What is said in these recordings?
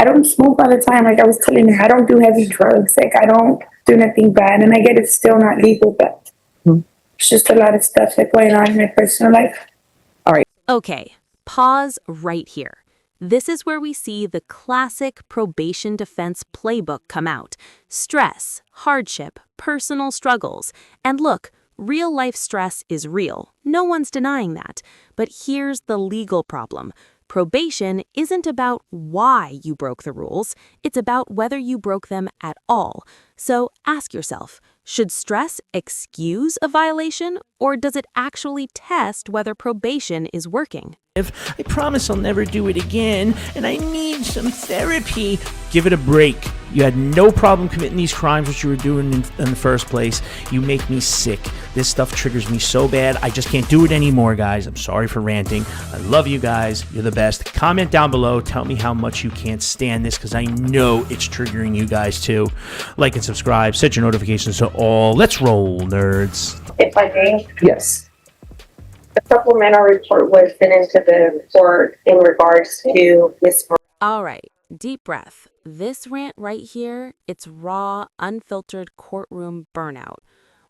I don't smoke all the time. Like I was telling her, I don't do heavy drugs. Like I don't do nothing bad. And I get it's still not legal, but it's just a lot of stuff like going on in my personal life. All right. Okay, pause right here. This is where we see the classic probation defense playbook come out. Stress, hardship, personal struggles. And look, real life stress is real. No one's denying that. But here's the legal problem. Probation isn't about why you broke the rules. It's about whether you broke them at all. So ask yourself, should stress excuse a violation, or does it actually test whether probation is working? I promise I'll never do it again, and I need some therapy. Give it a break. You had no problem committing these crimes which you were doing in the first place. You make me sick. This stuff triggers me so bad. I just can't do it anymore, guys. I'm sorry for ranting. I love you guys. You're the best. Comment down below. Tell me how much you can't stand this, because I know it's triggering you guys too. Like and subscribe. Set your notifications to all. Let's roll, nerds. If I may, Yes. a supplemental report was sent into the court in regards to Miss. All right, deep breath. This rant right here, it's raw, unfiltered courtroom burnout.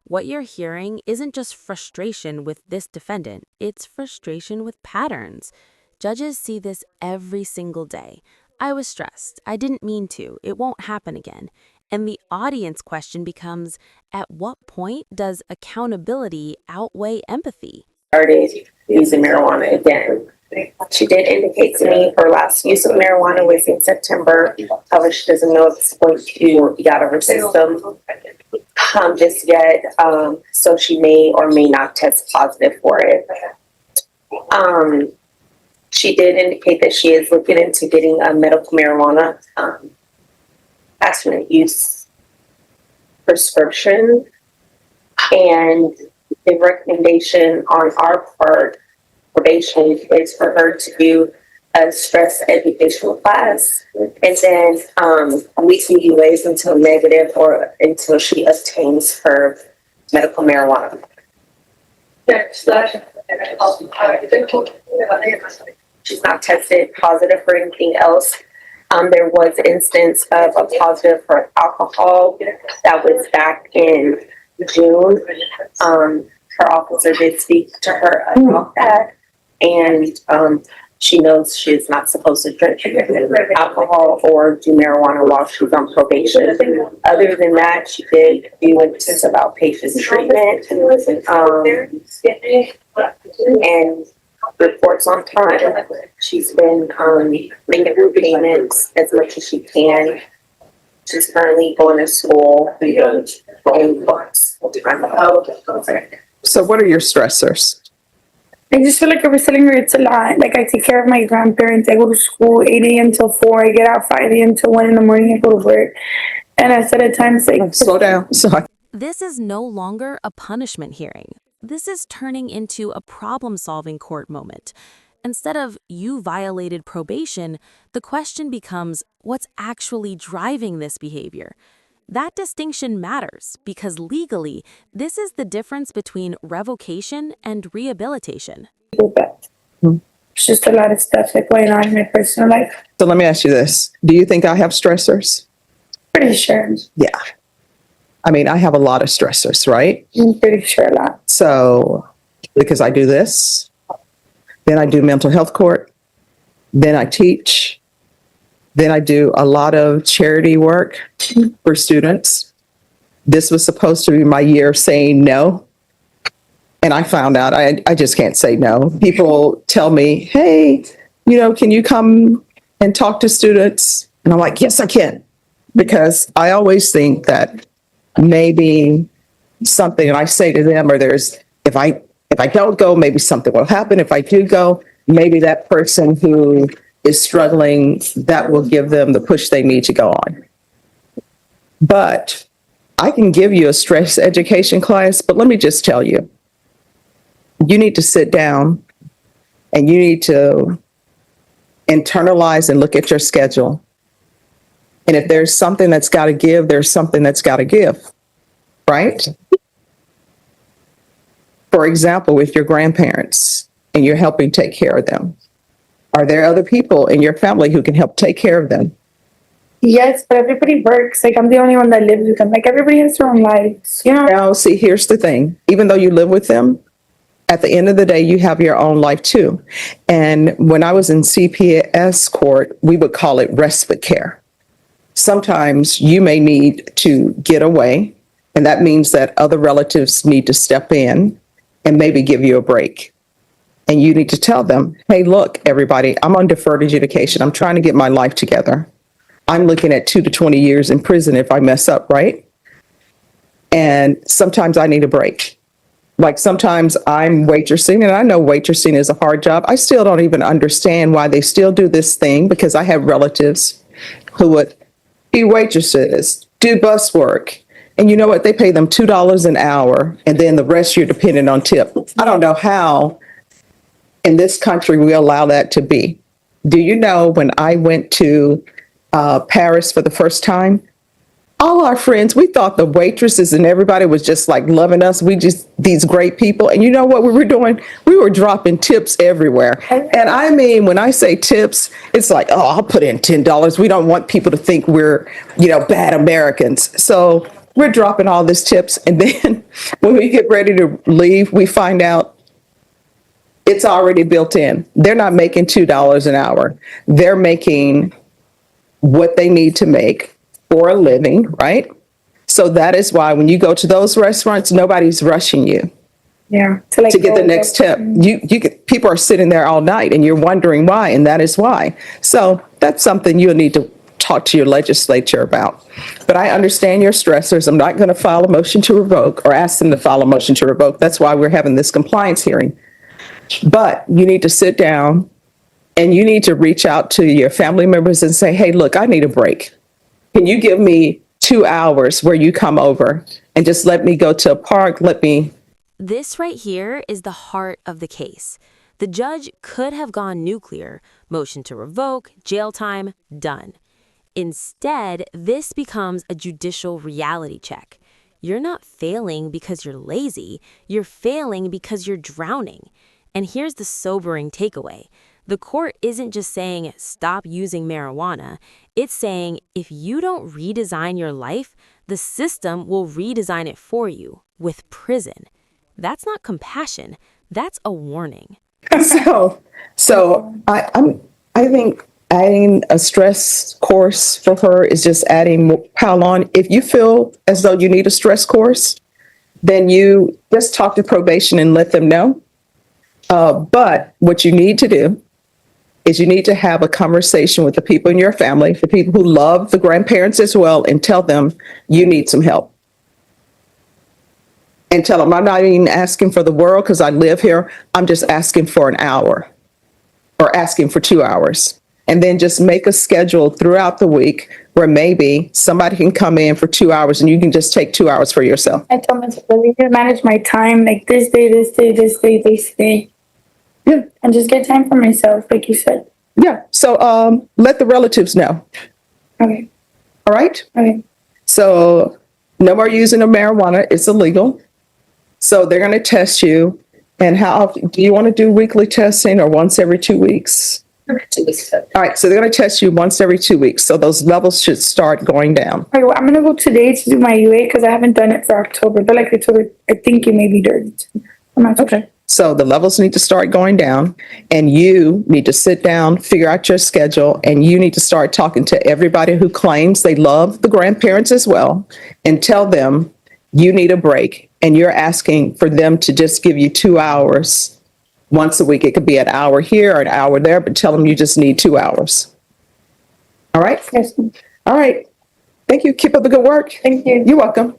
What you're hearing isn't just frustration with this defendant, it's frustration with patterns. Judges see this every single day. I was stressed. I didn't mean to. It won't happen again. And the audience question becomes, at what point does accountability outweigh empathy? Started using marijuana again. She did indicate to me her last use of marijuana was in September. However, she doesn't know if it's going to be out of her system just yet. So she may or may not test positive for it. She did indicate that she is looking into getting a medical marijuana passionate use prescription, and the recommendation on our part, probation, is for her to do a stress educational class, and then weekly delays until negative or until she obtains her medical marijuana. She's not tested positive for anything else. There was an instance of a positive for alcohol that was back in June. Her officer did speak to her about that, and she knows she's not supposed to drink alcohol or do marijuana while she's on probation. Other than that, she did do intensive outpatient treatment and reports on time. She's been making her payments as much as she can. She's currently going to school and books. So what are your stressors? I just feel like I was telling her it's a lot. Like I take care of my grandparents. I go to school 8 a.m. till 4. I get out 5 a.m. till 1 in the morning. I go to work. And I said at times like, Slow down. Sorry. This is no longer a punishment hearing. This is turning into a problem-solving court moment. Instead of you violated probation, the question becomes what's actually driving this behavior. That distinction matters because legally, this is the difference between revocation and rehabilitation. it's just a lot of stuff like going on in my personal life. So let me ask you this. Do you think I have stressors? Pretty sure. Yeah. I mean, I have a lot of stressors, right? I'm pretty sure a lot. So, because I do this, then I do mental health court, then I teach, then I do a lot of charity work for students. This was supposed to be my year of saying no. And I found out I just can't say no. People tell me, hey, can you come and talk to students? And I'm like, yes, I can. Because I always think that maybe something, and I say to them, or if I don't go, maybe something will happen. If I do go, maybe that person who is struggling, that will give them the push they need to go on. But I can give you a stress education class, but let me just tell you, you need to sit down and you need to internalize and look at your schedule. And if there's something that's got to give, there's something that's got to give, right? For example, with your grandparents and you're helping take care of them, are there other people in your family who can help take care of them? Yes, but everybody works. Like, I'm the only one that lives with them. Like, everybody has their own lives, you know? Now, see, here's the thing. Even though you live with them, at the end of the day, you have your own life too. And when I was in CPS court, we would call it respite care. Sometimes you may need to get away, and that means that other relatives need to step in and maybe give you a break. And you need to tell them, hey, look, everybody, I'm on deferred adjudication. I'm trying to get my life together. I'm looking at 2 to 20 years in prison if I mess up, right? And sometimes I need a break. Like sometimes I'm waitressing, and I know waitressing is a hard job. I still don't even understand why they still do this thing, because I have relatives who would be waitresses, do bus work. And you know what? They pay them $2 an hour, and then the rest you're dependent on tip. I don't know how in this country we allow that to be. Do you know when I went to Paris for the first time, all our friends, we thought the waitresses and everybody was just like loving us. We just, these great people. And you know what we were doing? We were dropping tips everywhere. And I mean, when I say tips, it's like, oh, I'll put in $10. We don't want people to think we're, bad Americans. So we're dropping all these tips. And then when we get ready to leave, we find out it's already built in. They're not making $2 an hour. They're making what they need to make for a living, right? So that is why when you go to those restaurants, nobody's rushing you Yeah. to get the next tip. People are sitting there all night and you're wondering why, and that is why. So that's something you'll need to talk to your legislature about. But I understand your stressors. I'm not going to file a motion to revoke or ask them to file a motion to revoke. That's why we're having this compliance hearing. But you need to sit down and you need to reach out to your family members and say, hey, look, I need a break. Can you give me 2 hours where you come over and just let me go to a park? This right here is the heart of the case. The judge could have gone nuclear, motion to revoke, jail time, done. Instead, this becomes a judicial reality check. You're not failing because you're lazy. You're failing because you're drowning. And here's the sobering takeaway. The court isn't just saying, stop using marijuana. It's saying, if you don't redesign your life, the system will redesign it for you with prison. That's not compassion. That's a warning. So I think adding a stress course for her is just adding pile on. If you feel as though you need a stress course, then you just talk to probation and let them know. But what you need to do is you need to have a conversation with the people in your family, the people who love the grandparents as well, and tell them you need some help. And tell them I'm not even asking for the world because I live here. I'm just asking for an hour or asking for 2 hours. And then just make a schedule throughout the week where maybe somebody can come in for 2 hours and you can just take 2 hours for yourself. I told myself, I need to manage my time, like this day, this day, this day, this day. Yeah. And just get time for myself, like you said. Yeah. So let the relatives know. Okay. All right. Okay. So no more using of marijuana. It's illegal. So they're going to test you. And how often do you want to do weekly testing or once every 2 weeks? 2 weeks. All right. So they're going to test you once every 2 weeks. So those levels should start going down. All right, well, I'm going to go today to do my UA because I haven't done it for October. But like October, I think it may be dirty. I'm not Okay. So the levels need to start going down and you need to sit down, figure out your schedule, and you need to start talking to everybody who claims they love the grandparents as well and tell them you need a break and you're asking for them to just give you 2 hours once a week. It could be an hour here or an hour there, but tell them you just need 2 hours. All right? Yes. All right. Thank you. Keep up the good work. Thank you. You're welcome.